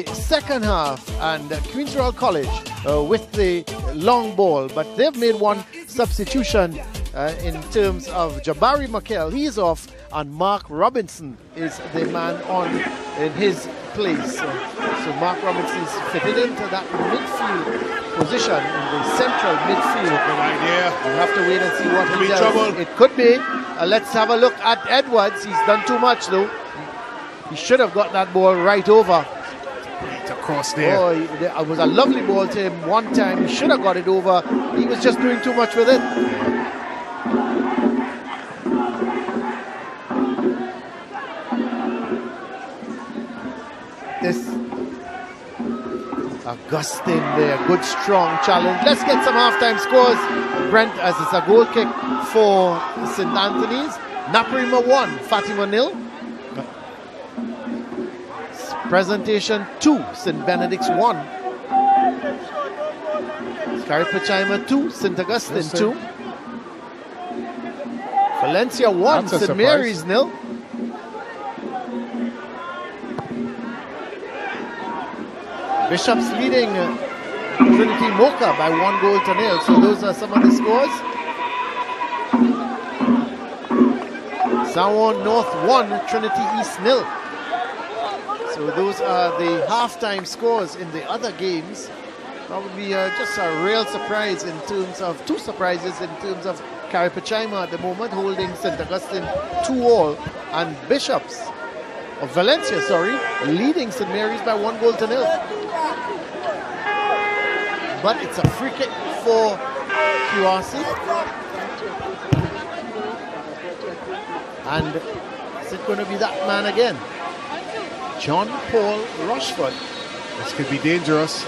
Second half, and Queen's Royal College with the long ball, but they've made one substitution in terms of Jabari Makel. He's off, and Mark Robinson is the man on in his place. So Mark Robinson is fitted into that midfield position in the central midfield. Good idea. We'll have to wait and see what he does. Trouble. It could be. Let's have a look at Edwards. He's done too much though. He should have got that ball right over. Right across there. Oh, it was a lovely ball to him one time. He should have got it over. He was just doing too much with it. This Augustine there, good strong challenge. Let's get some halftime scores. Brent, as it's a goal kick for St. Anthony's. Naparima 1, Fatima 0. Presentation 2, St. Benedict's 1. Carripachaima 2, St. Augustine 2. Valencia 1, St. Mary's 0. Bishops leading Trinity Mocha by 1 goal to 0. So those are some of the scores. Sawan North 1, Trinity East 0. So those are the halftime scores in the other games. Probably just a real surprise in terms of, two surprises in terms of Carripachaima at the moment holding St. Augustine 2-all, and Bishops of Valencia, leading St. Mary's by 1 goal to 0. But it's a free kick for QRC. And is it going to be that man again? John Paul Rushford. This could be dangerous.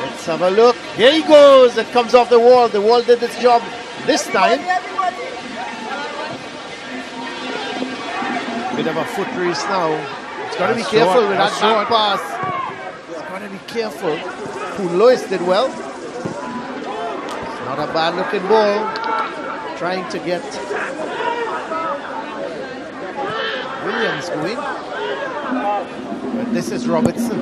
Let's have a look. Here he goes. It comes off the wall. The wall did its job this time. Bit of a foot race now. It's got to be careful with that back pass. It's got to be careful. Lois did well. It's not a bad looking ball. Trying to get Williams going. But this is Robertson.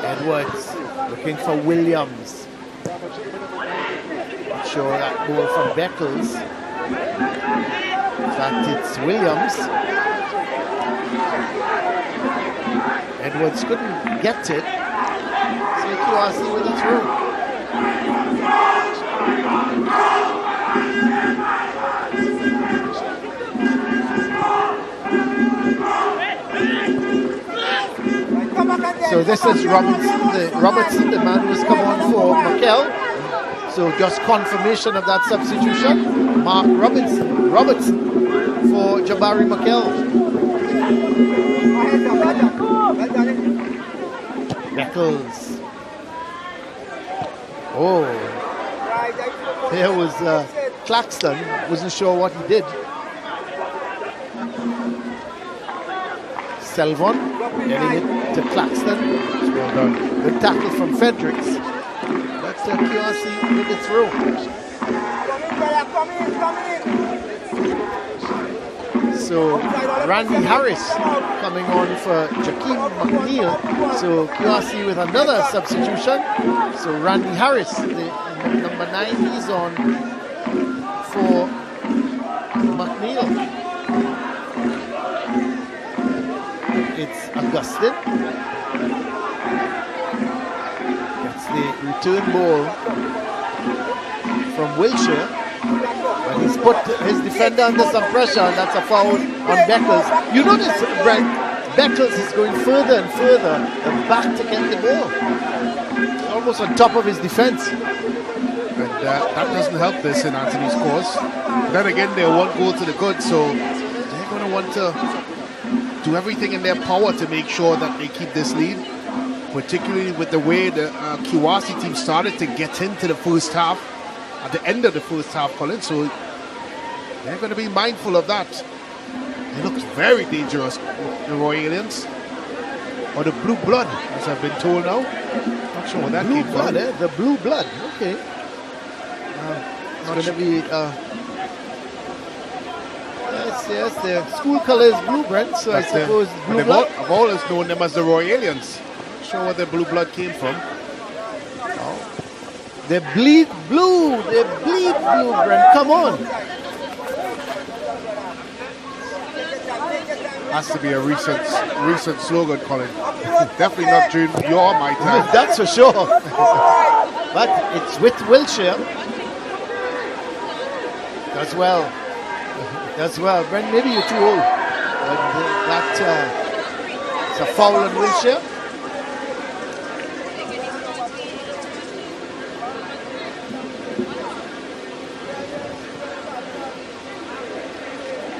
Edwards looking for Williams. Not sure that ball from Beckles. In fact, it's Williams. Edwards couldn't get it. So QRC with a throw. So this is Robertson, the man who's come on for Makel. So just confirmation of that substitution. Mark Robertson for Jabari Makel. Beckles. Oh, there was Claxton. Wasn't sure what he did. Selvon getting it to Claxton. Well done. Good tackle from Fredericks. That's QRC with the throw. So Randy Harris coming on for Jakeem McNeil. So QRC with another substitution. So Randy Harris, the number 9, he's on for McNeil. It's Augustine. That's the return ball from Wilshire. But he's put his defender under some pressure, and that's a foul on Beckles. You notice, Brent, Beckles is going further and further and back to get the ball. Almost on top of his defense. And that doesn't help this in Anthony's cause. Then again, they're 1 goal to the good, so they're going to want to do everything in their power to make sure that they keep this lead, particularly with the way the QRC team started to get into the first half, at the end of the first half, Colin, so they're going to be mindful of that. It looks very dangerous, the Royal Aliens, or the Blue Blood, as I've been told now. Not sure what that came from. The Blue Blood, okay. It's going to be Yes. Their school color is blue, Brent. So That's I suppose blue I've blood. always known them as the Royalians. Not sure where the blue blood came from. They bleed blue. They bleed blue, Brent. Come on. Has to be a recent slogan, Colin. Definitely not during your my time. That's for sure. But it's with Wilshire. That's well. That's well. Brent, maybe you're too old. But it's a foul on Wilshire.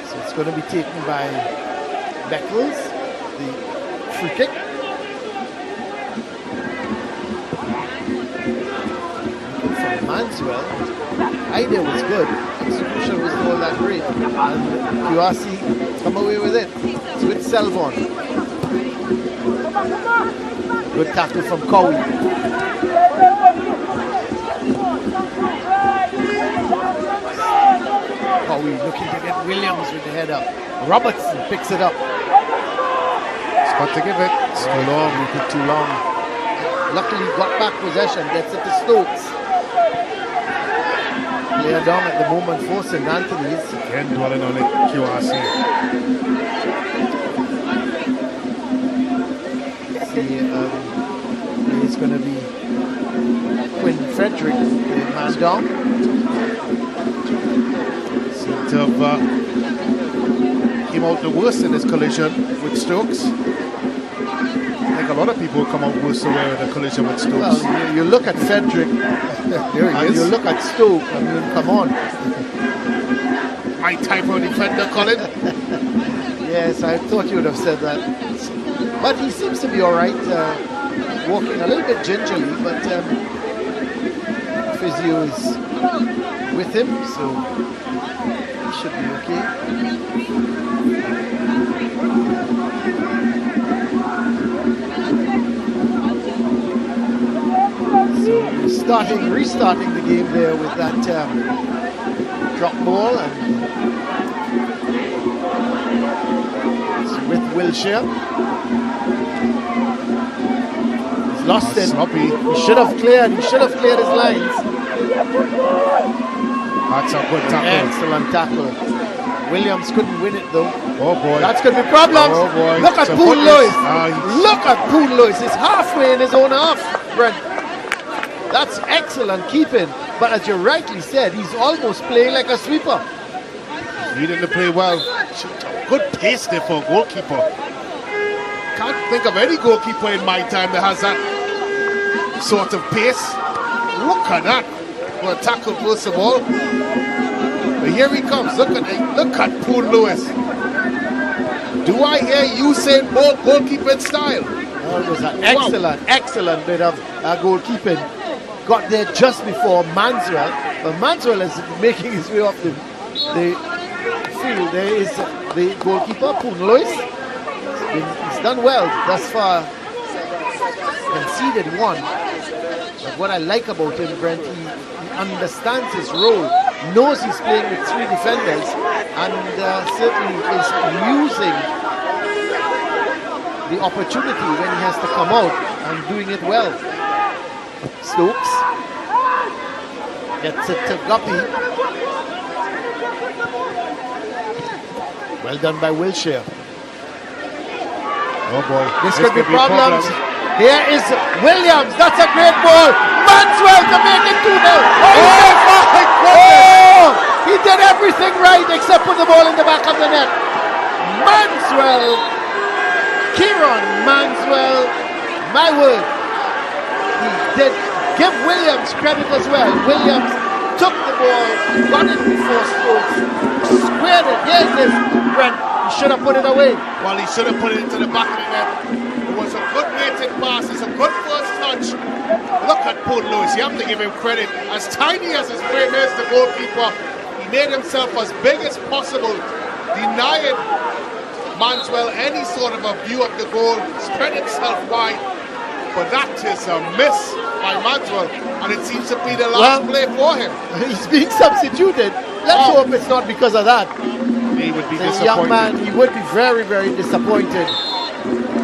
So it's going to be taken by Beckles, the free kick. From Manswell. Idea was good. Execution was all that great. And QRC come away with it. It's with Selvon. Good tackle from Cowie. Cowie looking to get Williams with the head up. Robertson picks it up. It's got to give it. It's too long. We took too long. Luckily got back possession, gets it to Stokes. Player down at the moment for St. Anthony's. Again dwelling on it, QRC. See, it's going to be Quinn Frederick, the man down. Seemed to have came out the worst in this collision with Stokes. I think a lot of people come out worse away with the collision with Stokes. Well, you look at Frederick, There he and is. you look at Stokes. I mean, come on. My type of defender, Colin. Yes, I thought you would have said that. But he seems to be all right, walking a little bit gingerly, but physio is with him, so he should be okay. So restarting the game there with that drop ball, and with Wilshire. He's lost it. Sloppy. He should have cleared his lines. That's a good tackle. Excellent tackle. Williams couldn't win it though. Oh boy. That's going to be problems. Oh boy. Look at It's a Poon footness. Lewis. Nice. Look at Poon Lewis. He's halfway in his own half, Brent. That's excellent keeping. But as you rightly said, he's almost playing like a sweeper. Reading the play well. Good pace there for a goalkeeper. Can't think of any goalkeeper in my time that has that sort of pace. Look at that. For a tackle first of all. But here he comes. Look at Poon Lewis. Do I hear you saying more goalkeeping style? Well, it was an excellent bit of goalkeeping. Got there just before Manswell. But Manswell is making his way up the field. There is the goalkeeper, Poon Lewis. He's done well thus far. Conceded one. But what I like about him, Brent, he understands his role, knows he's playing with three defenders, and certainly is using the opportunity when he has to come out and doing it well. Stokes gets it to Guppy. Well done by Wilshire. Oh boy. This could be problems. Here is Williams. That's a great ball. Manswell to make it 2-0. Oh, he did everything right except put the ball in the back of the net. Manswell. Kieran Manswell. My word. He did give Williams credit as well. Williams took the ball, got it before Stokes, squared it. Here's this. Brent, he should have put it away. Well, he should have put it into the back of the net. It was a good weighted pass. It's a good first touch. Look at Poon Lewis. You have to give him credit. As tiny as his frame is, the goalkeeper, he made himself as big as possible, denying Manswell any sort of a view of the goal, spread himself wide. But that is a miss by Manswell, and it seems to be the last play for him. He's being substituted. Let's hope it's not because of that. he would be The disappointed. young man, he would be very, very disappointed.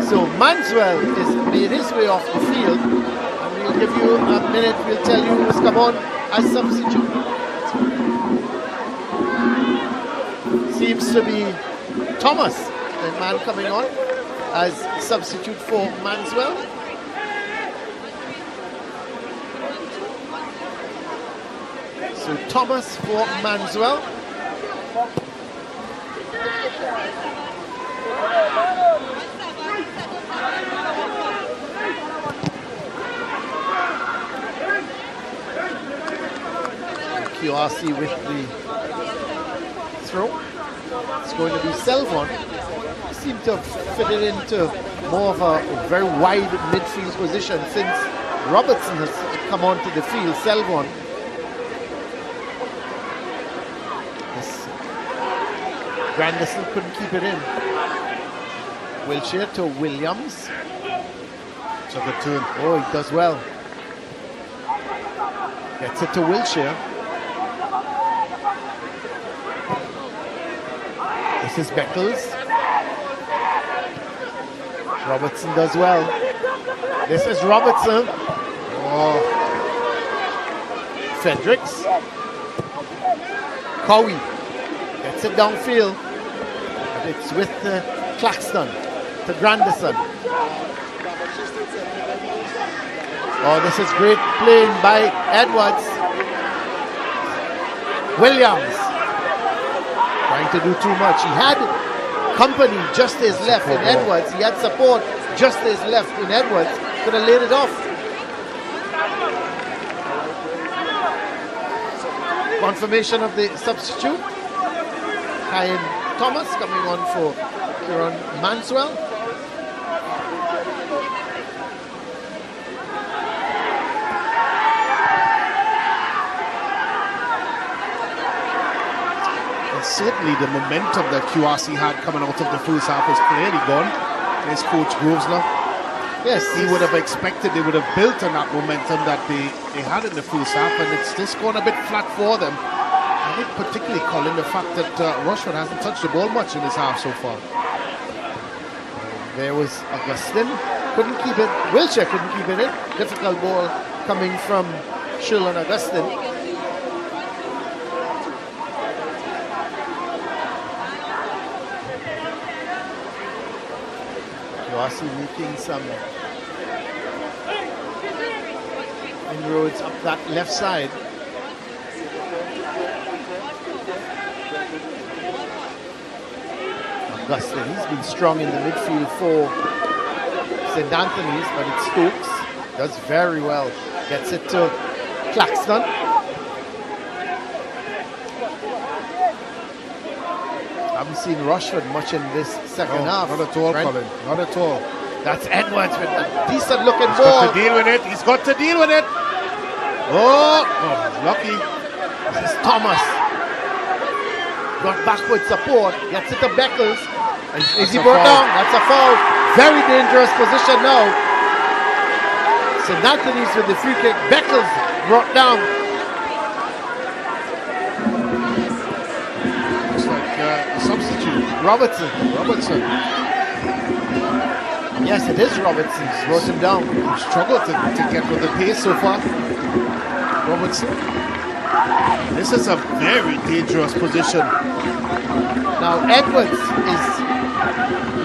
So Manswell is made his way off the field, and we'll give you a minute. We'll tell you who's come on as substitute. Seems to be Thomas, the man coming on as substitute for Manswell. So Thomas for Manswell. QRC with the throw. It's going to be Selvon. Seemed to have fitted into more of a very wide midfield position since Robertson has come onto the field. Selvon. Yes. Grandison couldn't keep it in. Wilshire to Williams. Took a turn. Oh, he does well. Gets it to Wilshire. This is Beckles. Robertson does well. This is Robertson. Oh, Fredericks. Cowie gets it downfield. And it's with Claxton to Grandison. Oh, this is great playing by Edwards. Williams trying to do too much. He had company just to his left in Edwards. He had support just to his left in Edwards. Could have laid it off. Confirmation of the substitute. Kyan Thomas coming on for Kieran Manswell. certainly the momentum that QRC had coming out of the first half is clearly gone. There's Coach Grosvenor. Yes, he would have expected they would have built on that momentum that they had in the first half, and it's just gone a bit flat for them. I think particularly, Colin, the fact that Rushford hasn't touched the ball much in this half so far. There was Augustine, couldn't keep it. Wilshire couldn't keep it in. Difficult ball coming from Shirley Augustine. QRC making some inroads up that left side. Augustine, he's been strong in the midfield for St. Anthony's, but it's Stokes. Does very well. Gets it to Claxton. Haven't seen Rushford much in this second half. Not at all, right? Colin. Not at all. That's Edwards with a decent looking He's ball. got to deal with it. He's got to deal with it. Oh, lucky. This is Thomas. Got backward support. Gets it to Beckles. Is he brought down? That's a foul. Very dangerous position now. St. Anthony's with the free kick. Beckles brought down. Looks like a substitute. Robertson. Yes, it is Robertson. Brought him down. He struggled to get with the pace so far. Robertson. This is a very dangerous position. Now Edwards is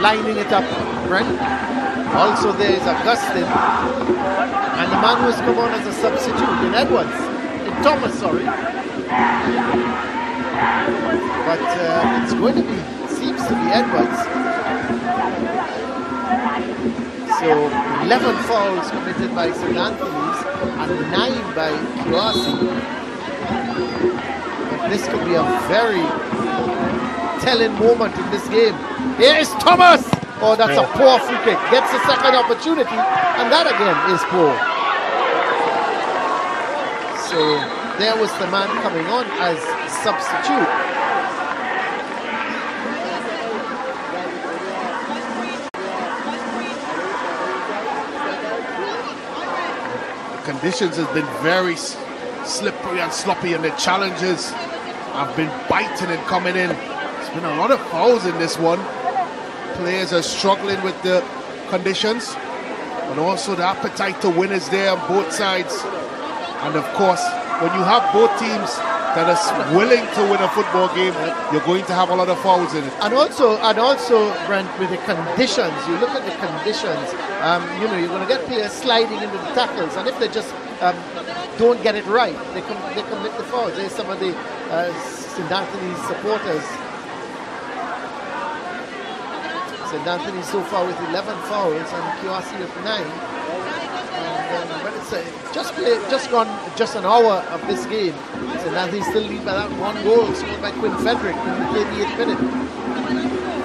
lining it up, Brent. Also there is Augustine. And the man who has come on as a substitute in Edwards. In Thomas, sorry. But it's going to be, seems to be Edwards. So 11 fouls committed by St. Anthony's and 9 by QRC. But this could be a very telling moment in this game. Here is Thomas! Oh, that's a poor free kick. Gets a second opportunity, and that again is poor. So there was the man coming on as substitute. Conditions has been very slippery and sloppy, and the challenges have been biting and coming in. been a lot of fouls in this one. Players are struggling with the conditions, but also the appetite to win is there on both sides. And of course, when you have both teams that are willing to win a football game, you're going to have a lot of fouls in it. And also, Brent, with the conditions, you look at the conditions, you're going to get players sliding into the tackles, and if they just don't get it right, they commit the fouls. There's some of the St. Anthony's supporters. St. Anthony so far with 11 fouls and QRC with 9. But it's just gone just an hour of this game. St. Anthony still lead by that one goal scored by Quinn Frederick in the 38th minute.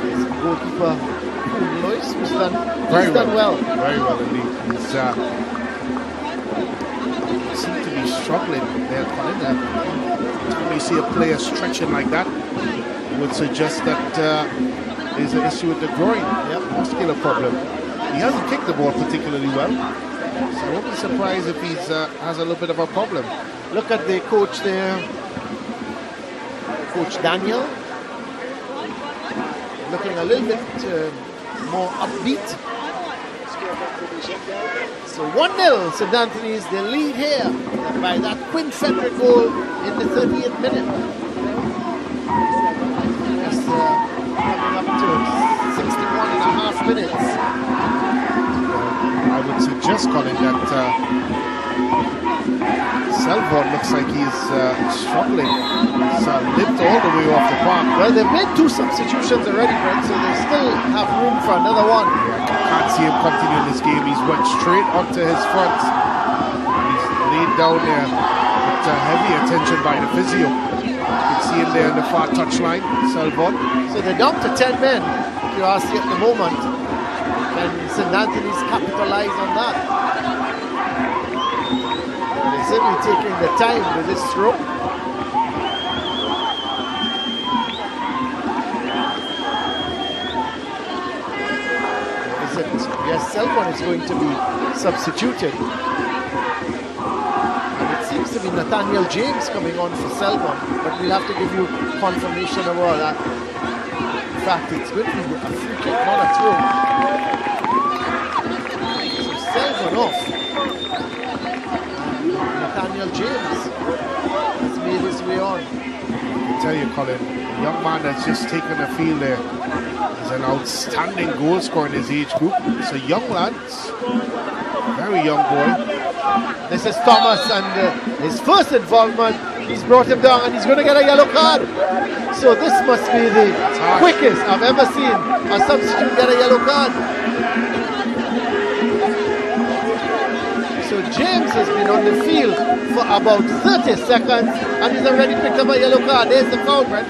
There's goalkeeper Lois, who's done well. Very well indeed. He seems to be struggling there, Colin. When you see a player stretching like that, it would suggest that there's an issue with the groin, muscular problem. He hasn't kicked the ball particularly well, so I won't be surprised if he has a little bit of a problem. Look at the coach there, Coach Daniel, looking a little bit more upbeat. So 1-0, St. Anthony's the lead here by that Quinn Frederick goal in the 30th minute. Just coming up to 61 and a half minutes. I would suggest, Colin, that Selvon looks like he's struggling. He's limped all the way off the park. Well, they've made 2 substitutions already, Brent, so they still have room for another one. Can't see him continuing this game. He's went straight onto his front. He's laid down there with heavy attention by the physio. You can see him there in the far touchline, Selvon. So they're down to 10 men, QRC at the moment. And St. Anthony's capitalize on that. They're certainly taking the time with this stroke. Yes, Selvon is going to be substituted. And it seems to be Nathaniel James coming on for Selvon, but we'll have to give you confirmation about that. In fact, it's going to be a free kick, not a throw. So Selvon off. Nathaniel James has made his way on. I tell you, Colin, the young man that's just taken the field there. He's an outstanding goal scorer in his age group. It's a young lad, very young boy. This is Thomas, and his first involvement, he's brought him down, and he's going to get a yellow card. So this must be the quickest I've ever seen a substitute get a yellow card. So James has been on the field for about 30 seconds, and he's already picked up a yellow card. There's the foul, Brent.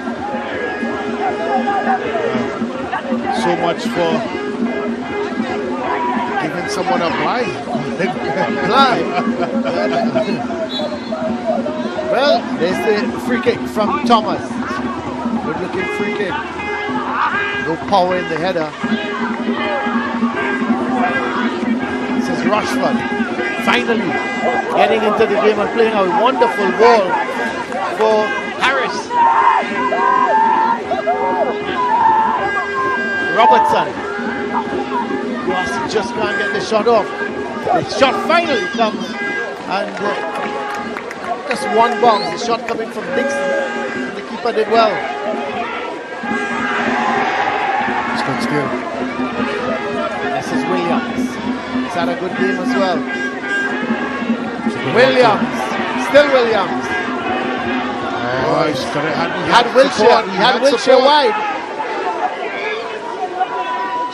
So much for giving someone a blind. Well, there's the free kick from Thomas. Good looking free kick. No power in the header. This is Rushford. Finally getting into the game and playing a wonderful ball for Harris. Robertson. He just can't get the shot off. The shot finally comes, and just one bounce. The shot coming from Dixon. And the keeper did well. It's good skill. This is Williams. He's had a good game as well. Williams. Still Williams. He's got it. He had Wilshire. He had Wilshire wide.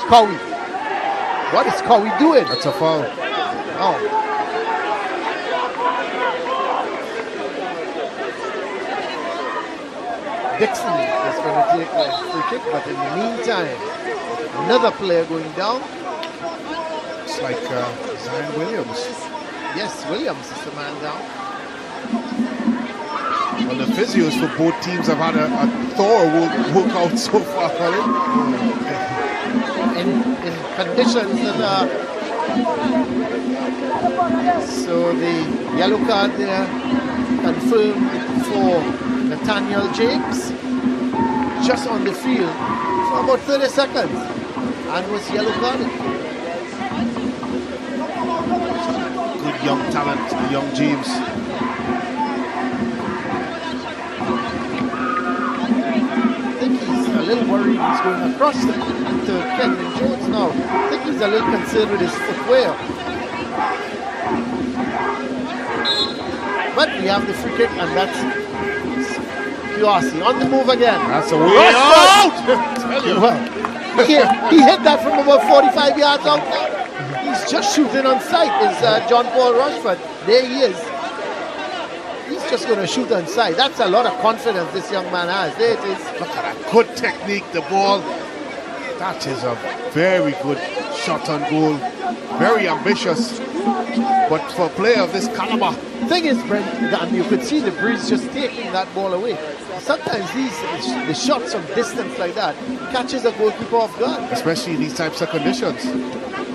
Cowie. What is Cowie doing? That's a foul. Oh. Dixon is going to take a free kick, but in the meantime, another player going down. It's like Zion Williams. Yes, Williams is the man down. Well, the physios for both teams have had a thorough workout so far, Colin. In conditions that are... So the yellow card there confirmed for Nathaniel James. just on the field for about 30 seconds and was yellow carded. Good young talent, young James. I think he's a little worried he's going across to Kenwyne Jones now. I think he's a little concerned with his footwear. But we have the free kick, and that's Kouassi on the move again. That's a way out! Tell you. Well, he hit that from about 45 yards out. He's just shooting on sight. Is John Paul Rushford. There he is. He's just going to shoot on sight. That's a lot of confidence this young man has. There it is. Look at that good technique, the ball. That is a very good shot on goal. Very ambitious. But for a player of this caliber. The thing is, Brent, and you could see the breeze just taking that ball away. Sometimes the shots from distance like that catches a goalkeeper off guard. Especially in these types of conditions.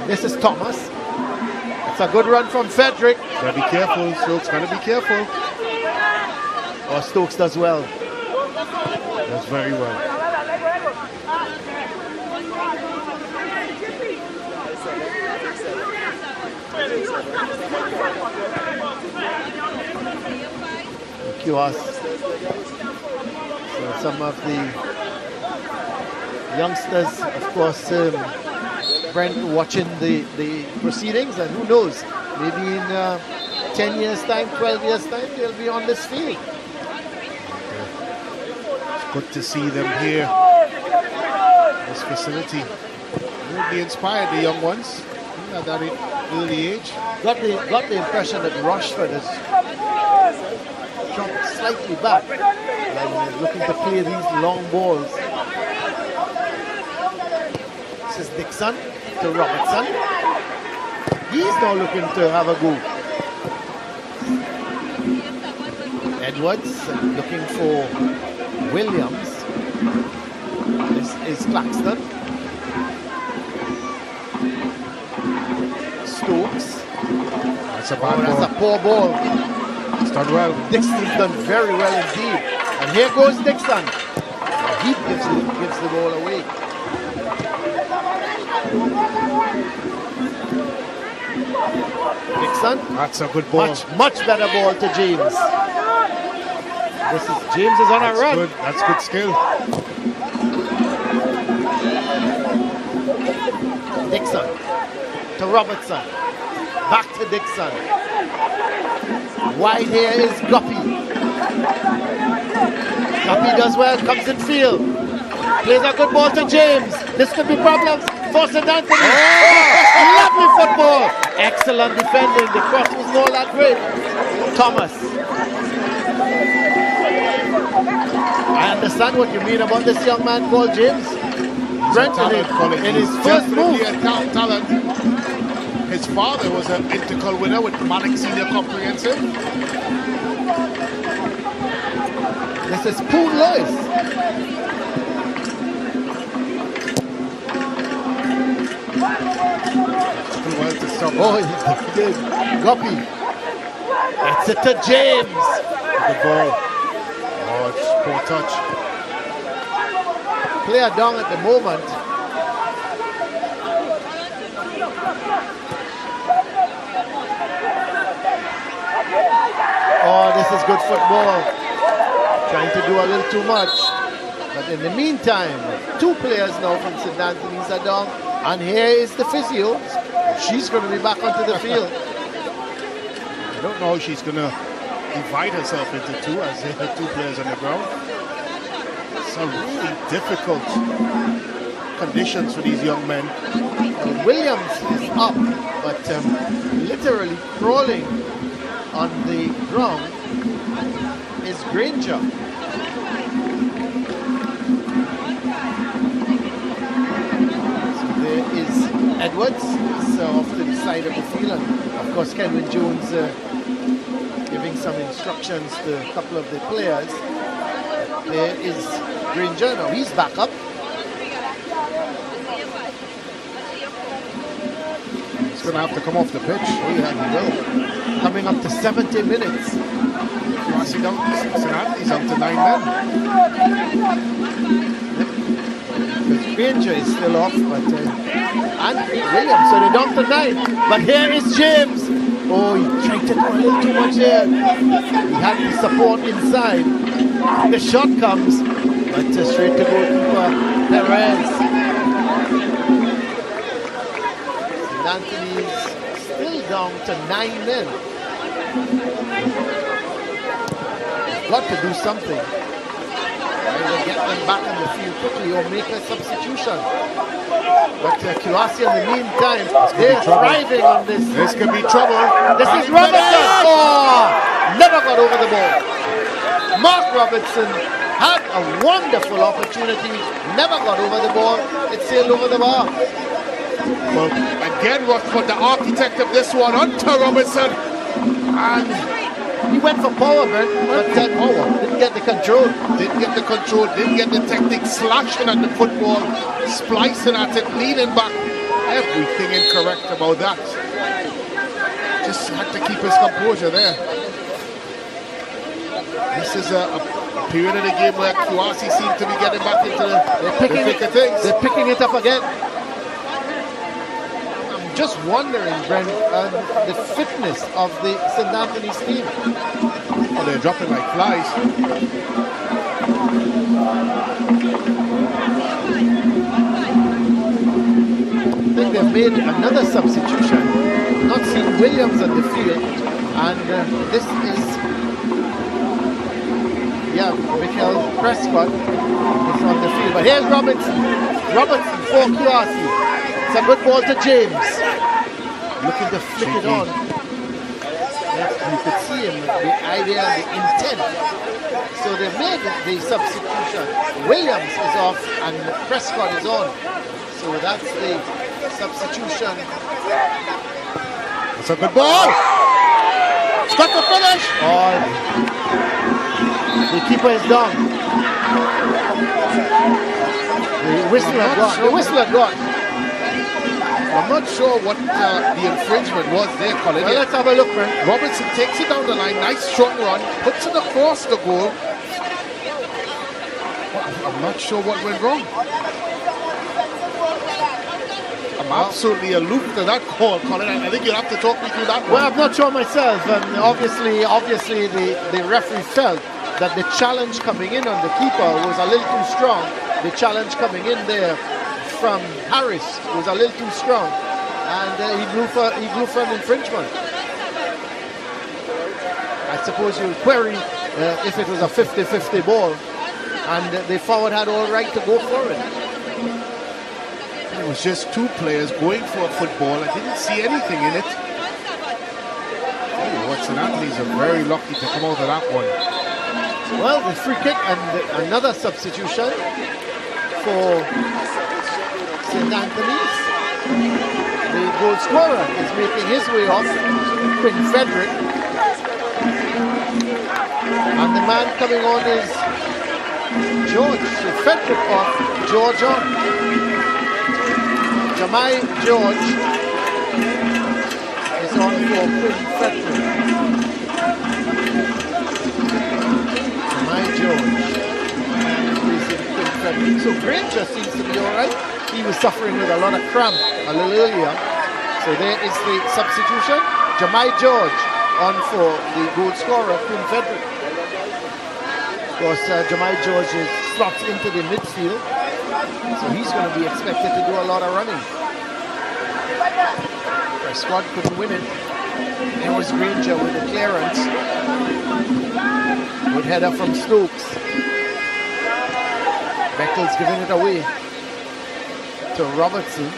This is Thomas. It's a good run from Frederick. Gotta be careful, Stokes. Gotta be careful. Oh, Stokes does well. Does very well. Kouassi. So some of the youngsters, of course, Brent, watching the proceedings, and who knows, maybe in 10 years' time, 12 years' time, they'll be on this field. It's good to see them here. This facility. Really inspired the young ones at that early age. Got the impression that Rushford has dropped slightly back and is looking to play these long balls. This is Dixon to Robertson. He's now looking to have a go. Edwards looking for Williams. This is Claxton. Stokes. That's a bad ball. That's a poor ball. It's done well. Dixon's done very well indeed. And here goes Dixon. He gives the ball away. Dixon. That's a good ball. Much better ball to James. James is on a run. Good. That's good skill. Dixon to Robertson. Back to Dixon. Wide here is Guppy. Guppy does well, comes in field. Plays a good ball to James. This could be problems for St. Anthony. Oh, lovely football. Excellent defending. The cross was not that great. Thomas. I understand what you mean about this young man called James. Brent in his first move. Talent. His father was an Intercol winner with Malik Senior Comprehensive. This is Poon Lois. Well to stop. Oh, he did. Guppy. That's it to James. Good ball. Oh, it's poor touch. Player down at the moment. Oh, this is good football. Trying to do a little too much. But in the meantime, two players now from St. Anthony's are down. And here is the physio. She's going to be back onto the field. I don't know how she's going to divide herself into two as there are two players on the ground. It's a really difficult conditions for these young men. Williams is up, but literally crawling on the ground is Granger. So there is Edwards, off to the side of the field, and of course Kenwyne Jones giving some instructions to a couple of the players. There is Granger, now he's back up. He's going to have to come off the pitch. Oh yeah, he will. Coming up to 70 minutes. St. Anthony's up to 9 men. Because Granger is still off, but and Williams, so they're down to 9. But here is James. Oh, he tried to do a little too much there. He had the support inside. The shot comes, but straight to goalkeeper Perez. St. Anthony's still down to 9 men. Got to do something. Either get them back in the field quickly or make a substitution. But Kiwasi in the meantime, they're thriving on this. This could be trouble. This is Robertson. Oh, never got over the ball. Mark Robertson had a wonderful opportunity, never got over the ball. It sailed over the bar. Well, again, Rockford, the architect of this one, Hunter Robertson. And he went for power, man, but didn't get the control. Didn't get the control, didn't get the technique, slashing at the football, splicing at it, leaning back. Everything incorrect about that. Just had to keep his composure there. This is a period of the game where Kiwasi seemed to be getting back into the thick of things. They're picking it up again. I'm just wondering, Brent, the fitness of the St. Anthony's team. Oh, they're dropping like flies. I think they've made another substitution. Not seen Williams on the field, and this is Michael Prescott is on the field. But here's Robertson. Robertson for Kiwasi. It's a good ball to James. Looking to flick it on. You could see him, the idea and the intent. So they made the substitution. Williams is off and Prescott is on. So that's the substitution. That's a good ball. It's got to finish. Oh, the keeper is down. The whistle had gone. The whistle had gone. I'm not sure what the infringement was there, Colin. Well, let's have a look, man. Robertson takes it down the line, nice strong run, puts it across the goal. I'm not sure what went wrong. I'm absolutely aloof to that call, Colin. I think you'll have to talk me through that one. Well, I'm not sure myself. And obviously the referee felt that the challenge coming in on the keeper was a little too strong. The challenge coming in there from Harris was a little too strong, and he blew for an infringement. I suppose you'll query if it was a 50-50 ball, and the forward had all right to go for it. It was just two players going for a football. I didn't see anything in it. St. Anthony's are very lucky to come out of that one. Well, the free kick and another substitution for St. Anthony's. The goal scorer is making his way off, Quinn Frederick. And the man coming on is George. So Frederick off, George on. Jamai George is on for Quinn Frederick. Jamai George is Quinn Frederick. So Granger seems to be alright. He was suffering with a lot of cramp a little earlier. So there is the substitution. Jamai George on for the goal scorer, Quinn Frederick. Of course, Jamai George slots into the midfield. So he's going to be expected to do a lot of running. Our squad couldn't win it. There was Granger with the clearance. Good header from Stokes. Beckles giving it away to Robertson.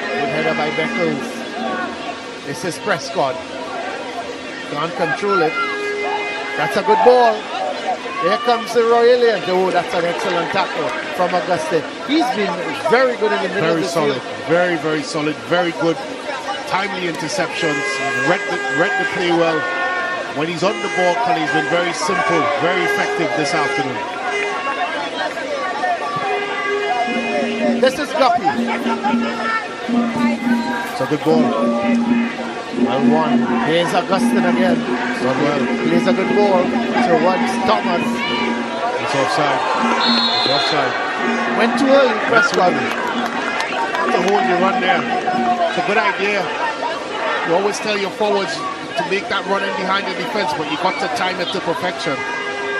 Good header by Beckles. This is Prescott. Can't control it. That's a good ball. Here comes the Royalian. Oh, that's an excellent tackle from Auguste. He's been very good in the middle of the solid. field. Very, very solid. Very good. Timely interceptions. Read the play well. When he's on the ball, he's been very simple, very effective this afternoon. This is Guppy. It's a good ball. Well won. Here's Augustine again. Done well. Plays a good ball towards Thomas. It's offside. It's offside. Went too early, Prescott. The hold you run there. It's a good idea. You always tell your forwards to make that run in behind the defense, but you got to time it to perfection.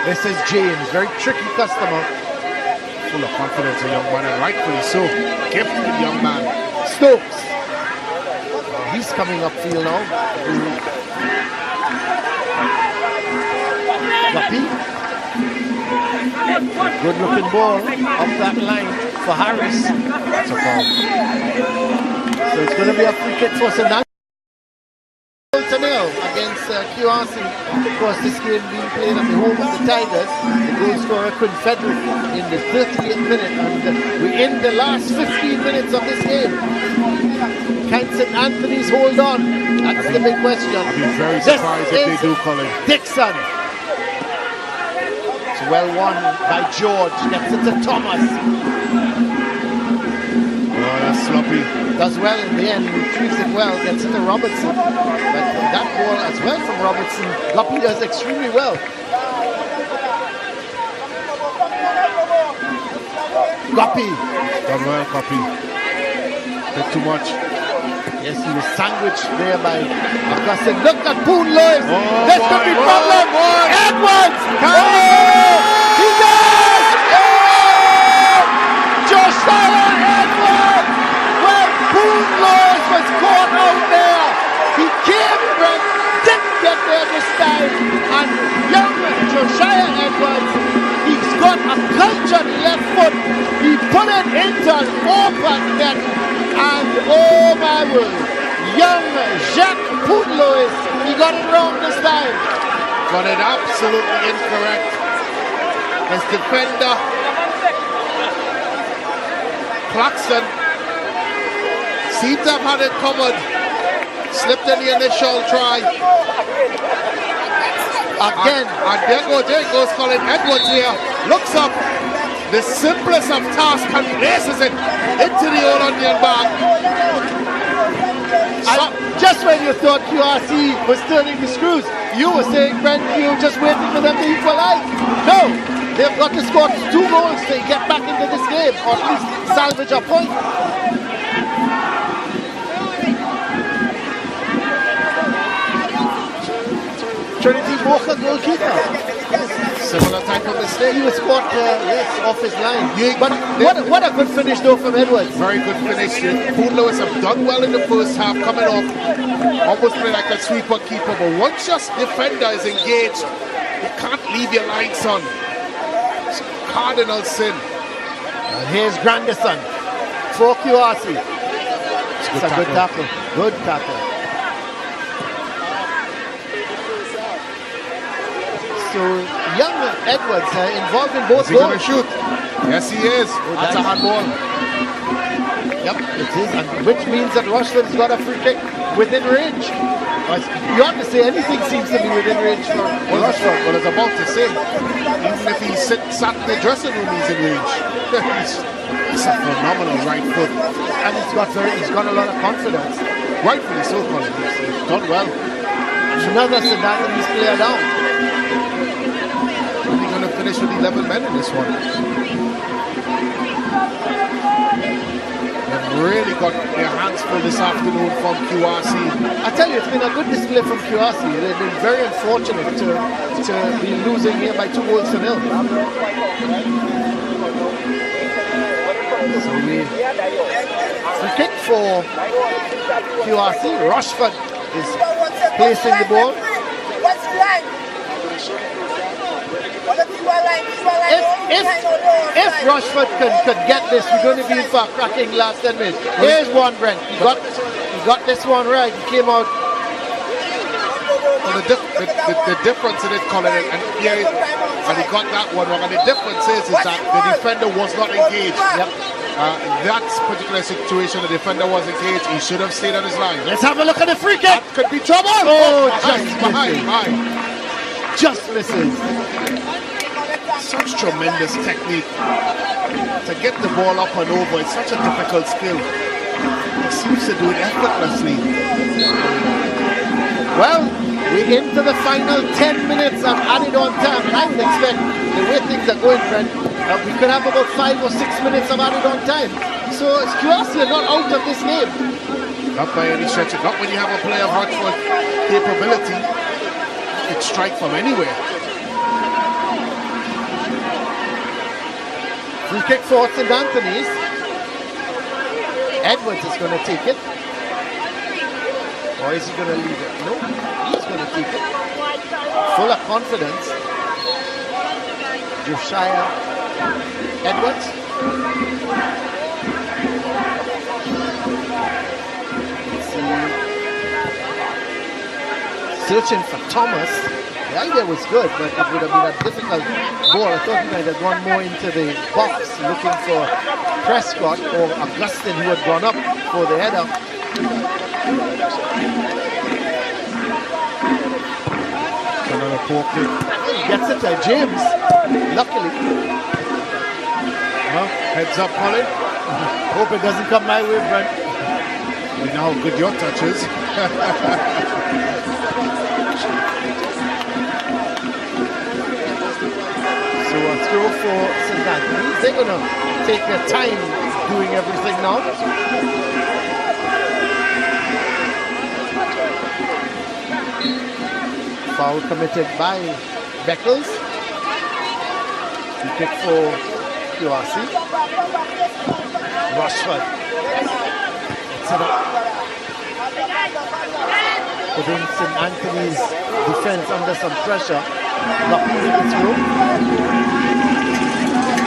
This is James, very tricky customer. Full of confidence, a young man, and rightfully so. Gifted young man. Stokes. He's coming upfield now. Guppy. Good looking ball up that line for Harris. That's a foul. So it's going to be a free kick for Sanang. Against QRC. Of course, this game being played at the home of the Tigers. The goal scorer Confederate in the 38th minute, and we're in the last 15 minutes of this game. Can St. Anthony's hold on? That's the big question. I'd be very surprised if they do, Colin. Dixon. It's well won by George. Gets it to Thomas. Oh, that's sloppy. Does well in the end, retrieves it well, gets it to Robertson. But that ball as well from Robertson, Guppy does extremely well. Guppy. Done well, Guppy. Did too much. Yes, he was sandwiched there by Augustine. Look at Poon Lewis. Oh, this could be problem. Edwards. He does. Josiah Edwards. Well, Poon Lewis was caught out there. He came, but didn't get there this time. And young Josiah Edwards, he's got a cultured left foot. He put it into an open net. And oh my word, young Jacques Poudlois, he got it wrong this time. Got it absolutely incorrect. His defender, Claxton, seems to have had it covered. Slipped in the initial try. Again. And there goes Colin Edwards here. Looks up. The simplest of tasks and places it into the old onion bag. Just when you thought QRC was turning the screws, you were saying, Brent, you were just waiting for them to equalize. No, they've got to score 2 goals to get back into this game, or at least salvage a point. Trinity Walker goalkeeper. Similar type of mistake. He was caught off his line. But what a good finish though from Edwards. Very good finish. Poon Lewis have done well in the first half, coming off. Almost play like a sweeper keeper. But once your defender is engaged, you can't leave your lights on. It's a cardinal sin. And here's Grandison for QRC. It's a good tackle. Good tackle. So young Edwards involved in both goals. Is he going to shoot? Yes, he is. That's a hard ball. Yep, it is, and which means that Rushford's got a free kick within range. You have to say anything seems to be within range for Rushford. Well, I was about to say, even if he sat in the dressing room, he's in range. He's a phenomenal right foot, and he's got a lot of confidence. Rightfully so, Colin. He's done well. Another St. Anthony's player down. Are they going to finish with 11 men in this one? They've really got their hands full this afternoon from QRC. I tell you, it's been a good display from QRC. They've been very unfortunate to be losing here by 2 goals to 0. So free kick for QRC. Rushford is placing the ball. If Rushford could get this, we're going to be in for a cracking last 10 minutes. Here's one, Brent. He got this one right. He came out. Well, the difference in it, Colin, and he got that one wrong. And the difference is that the defender was not engaged. Yep. That particular situation, the defender was engaged. He should have stayed on his line. Let's have a look at the free kick. That could be trouble. Oh, behind. Just misses. Such tremendous technique to get the ball up and over. It's such a difficult skill. He seems to do it effortlessly. Well, we're into the final 10 minutes of added on time, and I would expect the way things are going, Brent, we could have about 5 or 6 minutes of added on time. So QRC are not out of this game. Not by any stretch. Not when you have a player of Rochford capability. You can strike from anywhere. Free kick for St. Anthony's. Edwards is going to take it. Or is he going to leave it? No, he's going to take it. Full of confidence. Josiah Edwards. Let's see. Searching for Thomas. The idea was good, but it would have been a difficult ball. I thought he might have gone more into the box looking for Prescott or Augustine, who had gone up for the header. Another poor kick. He gets it to James, luckily. Well, heads up, Colin. Hope it doesn't come my way, Brent. We know how good your touch is. So a throw for St. Anthony's. They're going to take their time doing everything now. Foul committed by Beckles. Free kick for QRC. Rochford. Putting St. Anthony's defense under some pressure. Lucky with the throw.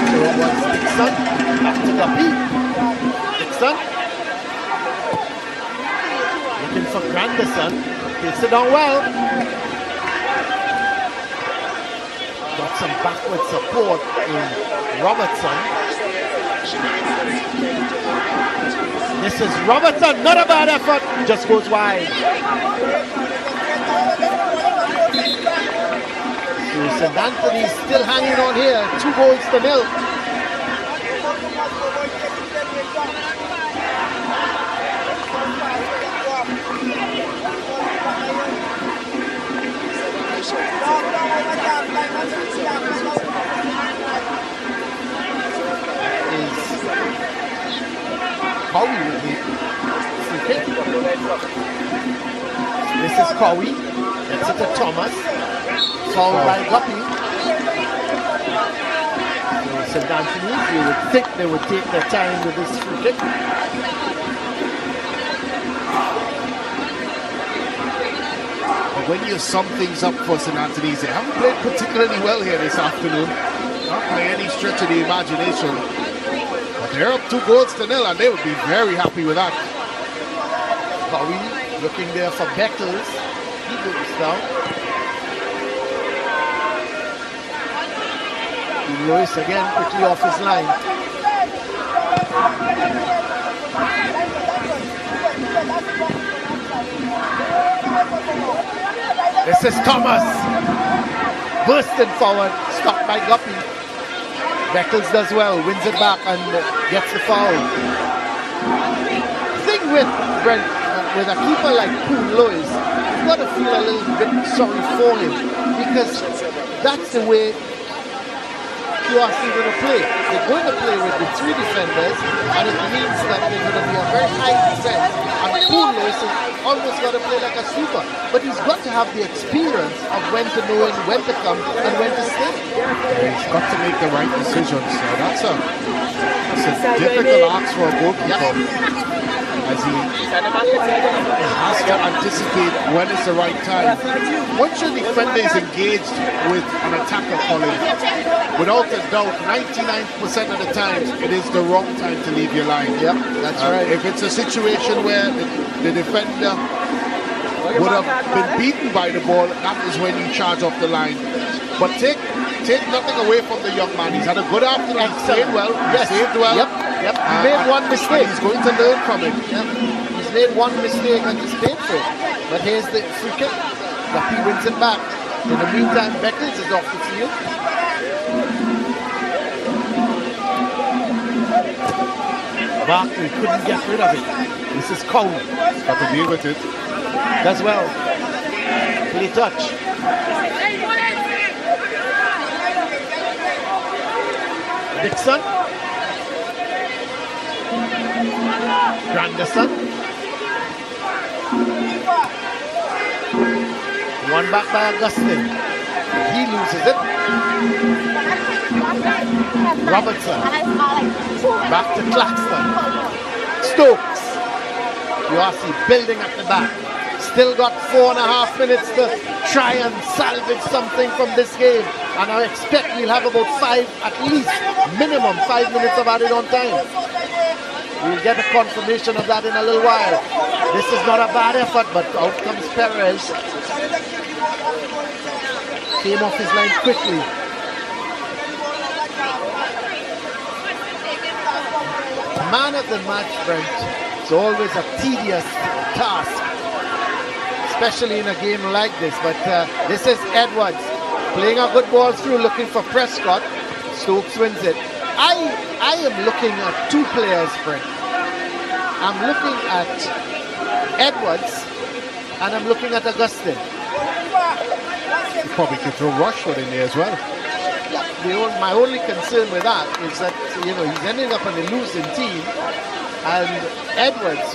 So it was Dixon. Back to Guppy. Dixon. Looking for Granderson. Takes it down well. Got some backward support in Robertson. This is Robertson, not a bad effort, just goes wide. So St. Anthony's still hanging on here, 2-0. Cowie with the free kick. This is Cowie. Gets it to Thomas. Fouled by Guppy. So St. Anthony's, you would think they would take their time with this free kick. When you sum things up for St. Anthony's, they haven't played particularly well here this afternoon. Not by any stretch of the imagination. But they're up 2-0 and they would be very happy with that. Cowie looking there for Beckles. He goes down. Lewis again quickly off his line. This is Thomas. Bursting forward, stopped by Guppy. Beckles does well, wins it back and gets the foul. The thing with Brent, with a keeper like Poon Lewis, you've got to feel a little bit sorry for him, because that's the way QRC going to play. They're going to play with the 3 defenders, and it means that they're going to be a very high defense. And Poon Lewis has almost got to play like a sweeper, but he's got to have the experience of when to know when to come and when to stay. He's got to make the right decisions. So that's a difficult ask for a goalkeeper. As he has to anticipate when is the right time. Once your defender is engaged with an attacker, Colin, without a doubt, 99% of the times, it is the wrong time to leave your line. Yep, that's right. If it's a situation where the defender would have been beaten by the ball, that is when you charge off the line. But take nothing away from the young man. He's had a good afternoon. He saved well. Yes. He saved well. Yep. He made one mistake. He's going to learn from it. Yep. He's made one mistake and he's paid for it. But here's the free kick. Guppy wins it back. In the meantime, Beckles is off the field. Barkley couldn't get rid of it. This is Cowan. Got to deal with it. Does well. Play touch. Dixon. Granderson. One back by Augustine. He loses it. Robertson. Back to Claxton. Stokes. You are see building at the back. Still got 4.5 minutes to try and salvage something from this game. And I expect we'll have about 5, at least minimum 5 minutes of added on time. We'll get a confirmation of that in a little while. This is not a bad effort, but out comes Perez. Came off his line quickly. Man of the match, Brent. It's always a tedious task, especially in a game like this. But this is Edwards playing a good ball through, looking for Prescott. Stokes wins it. I am looking at two players, Brent. I'm looking at Edwards and I'm looking at Augustine. You probably could throw Rushford in there as well. Yeah, my only concern with that is that, you know, he's ending up on a losing team, and Edwards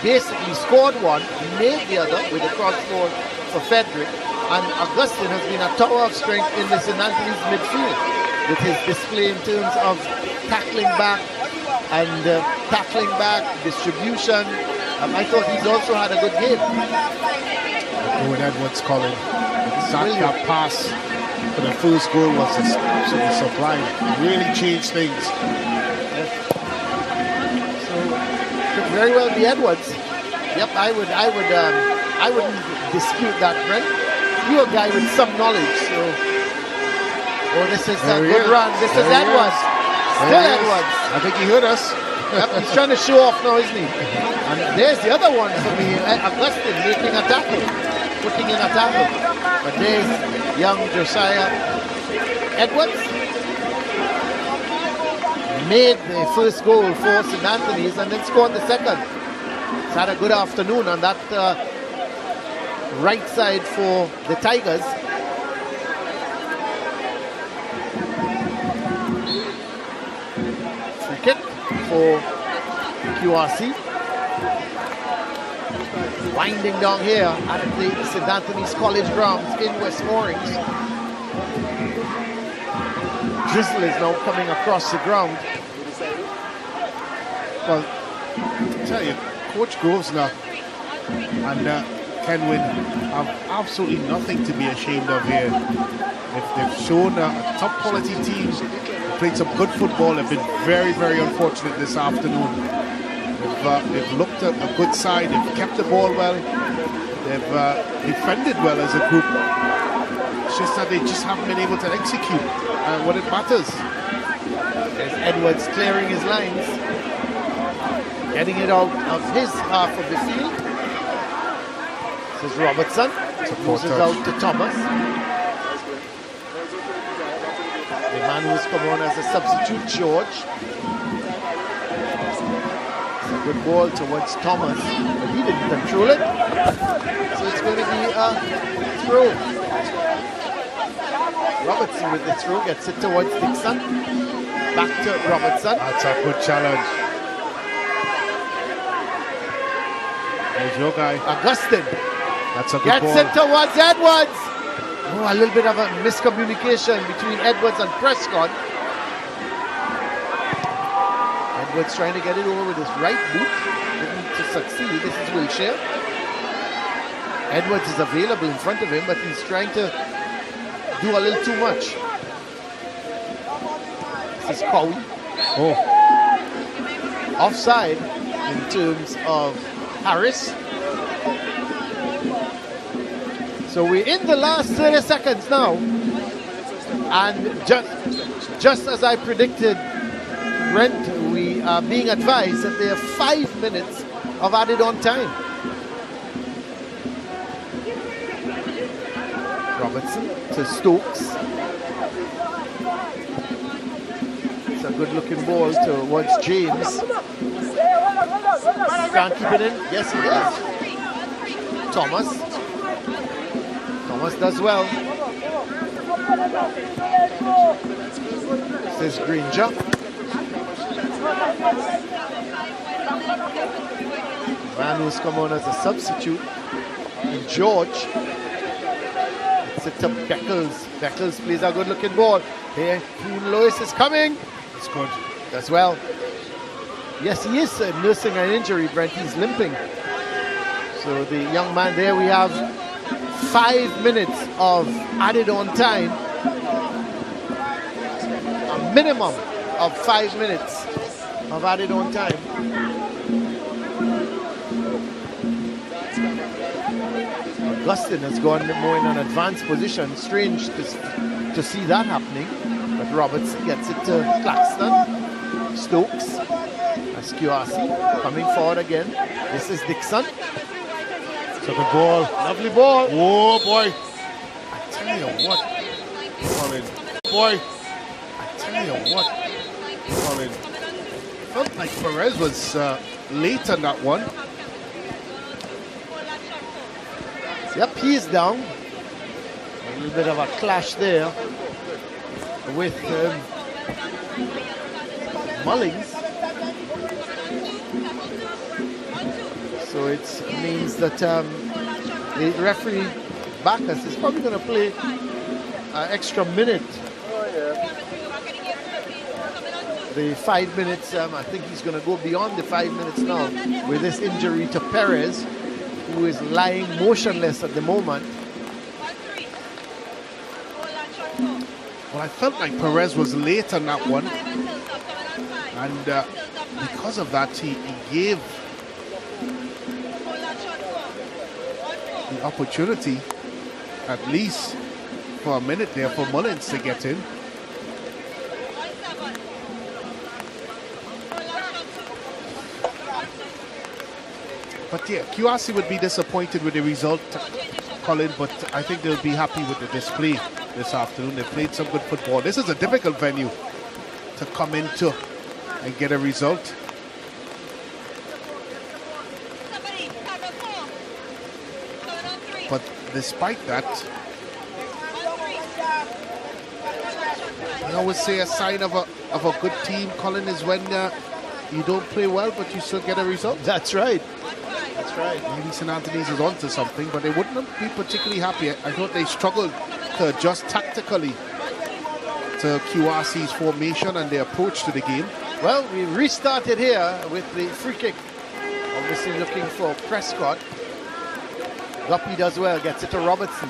basically scored one, made the other with a cross ball for Frederick, and Augustine has been a tower of strength in the St. Anthony's midfield with his display in terms of tackling back and distribution. I thought he's also had a good game. Owen Edwards, Colin. That pass for the first goal was just absolutely sublime. Really changed things. Yes. So could very well be Edwards. Yep, I wouldn't dispute that, Brent. You're a guy with some knowledge, so. Oh, this is a good run. This is Edwards. Still Edwards. I think he heard us. Yep, he's trying to show off now, isn't he? And there's the other one for me, Augustine making a tackle, putting in a tackle. But there's young Josiah Edwards. Made the first goal for St. Anthony's and then scored the second. He's had a good afternoon on that right side for the Tigers. Free kick for QRC. Winding down here at the St. Anthony's College grounds in West Orange. Drizzle is now coming across the ground. Well, I tell you, Coach Grosvenor and Kenwyn have absolutely nothing to be ashamed of here. They've shown a top quality team. They've played some good football. They've been very, very unfortunate this afternoon. They've looked at a good side. They've kept the ball well. They've defended well as a group. It's just that they just haven't been able to execute what it matters. There's Edwards clearing his lines, getting it out of his half of the field. This is Robertson. Moves out to Thomas. The man who's come on as a substitute, George. Good ball towards Thomas, but he didn't control it. So it's going to be a throw. Robertson with the throw gets it towards Dixon. Back to Robertson. That's a good challenge. There's your guy. Augustine. That's a good gets ball. It towards Edwards. Oh, a little bit of a miscommunication between Edwards and Prescott. Edwards trying to get it over with his right boot. Didn't to succeed. This is Wilshire. Edwards is available in front of him, but he's trying to do a little too much. This is Cowie. Oh. Offside in terms of Harris. So we're in the last 30 seconds now. And just as I predicted, Brent, we are being advised that there are 5 minutes of added on time. Robertson to Stokes. It's a a good looking ball towards James. Can't keep it in. Yes, he does. Thomas does well. This is Granger. Man who's come on as a substitute. And George. It's a Beckles. Beckles plays a good looking ball. Here, Lewis is coming. It's good. As well. Yes, he is nursing an injury, Brent. He's limping. So the young man there, we have 5 minutes of added on time. A minimum of 5 minutes of added on time. Augustine has gone more in an advanced position. Strange to see that happening. But Robertson gets it to Claxton. Stokes. As QRC coming forward again. This is Dixon. It's a good ball. Lovely ball. Oh boy. I tell you what. Colin. Boy. I tell you what. Colin. Felt like Perez was late on that one. Yep, he's down. A little bit of a clash there with Mullings. So it means that the referee Bacchus is probably going to play an extra minute. The 5 minutes, I think he's going to go beyond the 5 minutes now with this injury to Perez, who is lying motionless at the moment. Well, I felt like Perez was late on that one. And because of that, he gave the opportunity, at least for a minute there, for Mullins to get in. But yeah, QRC would be disappointed with the result, Colin, but I think they'll be happy with the display this afternoon. They played some good football. This is a difficult venue to come into and get a result. But despite that, I always say a sign of a good team, Colin, is when you don't play well, but you still get a result. That's right. That's right. Maybe St. Anthony's is onto something, but they wouldn't be particularly happy. I thought they struggled to adjust tactically to QRC's formation and their approach to the game. Well, we restarted here with the free kick. Obviously looking for Prescott. Guppy does well, gets it to Robertson.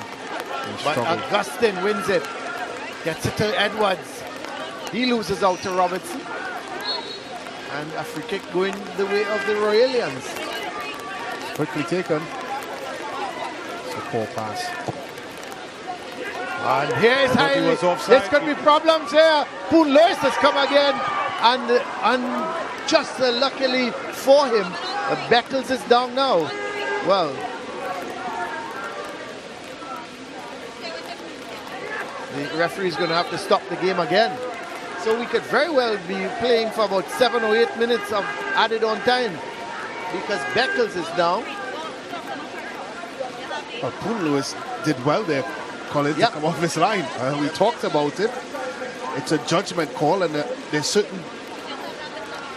But Augustine wins it. Gets it to Edwards. He loses out to Robertson. And a free kick going the way of the Royalians. Quickly taken. It's a poor pass. And here is Hailey. There's going to be problems here. Poon Lewis has come again. And just luckily for him, Beckles is down now. Well, the referee is going to have to stop the game again. So we could very well be playing for about 7 or 8 minutes of added on time because Beckles is down. Well, Poon Lewis did well there, Colin, to come off his line. We talked about it. It's a judgment call, and there's certain...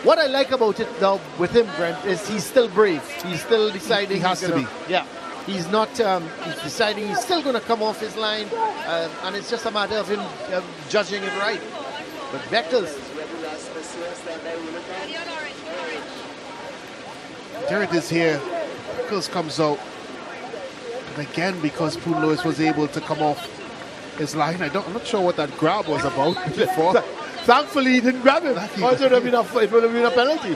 What I like about it now with him, Brent, is he's still brave. He's still deciding. He has to be. Yeah. He's not, he's deciding he's still going to come off his line, and it's just a matter of him judging it right. But Beckles. There it is here. Beckles comes out. And again, because Poon Lewis was able to come off his line, I'm not sure what that grab was about before. Thankfully, he didn't grab him. Or it would have been a penalty.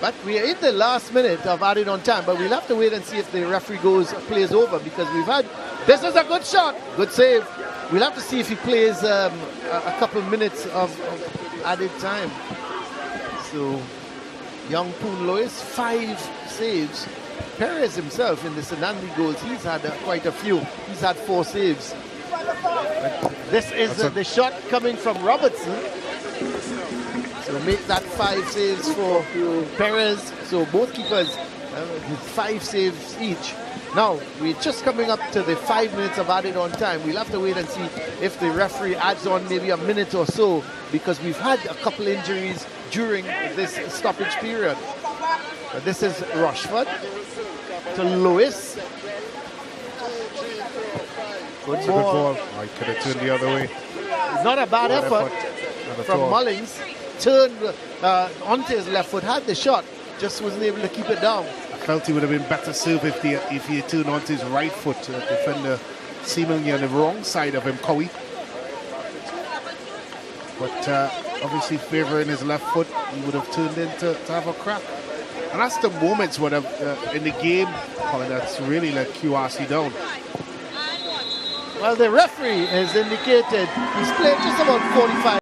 But we are in the last minute of added on time, but we'll have to wait and see if the referee plays over, because we've had, this is a good shot, good save. We'll have to see if he plays a couple minutes of added time. So, young Poon Lewis, 5 saves. Perez himself in the Senandi goals, he's had quite a few. He's had 4 saves. But this is the shot coming from Robertson. So make that 5 saves for Perez. So both keepers with 5 saves each. Now, we're just coming up to the 5 minutes of added on time. We'll have to wait and see if the referee adds on maybe a minute or so, because we've had a couple injuries during this stoppage period. But this is Rushford to Lewis. Good ball. I could have turned the other way. Not a bad effort from Mullins. Turned onto his left foot, had the shot, just wasn't able to keep it down. I felt he would have been better served if he had turned onto his right foot. Defender seemingly on the wrong side of him, Cowie. But obviously favouring his left foot, he would have turned in to have a crack. And that's the moments when in the game, Colin, that's really let QRC down. Well, the referee has indicated he's played just about 45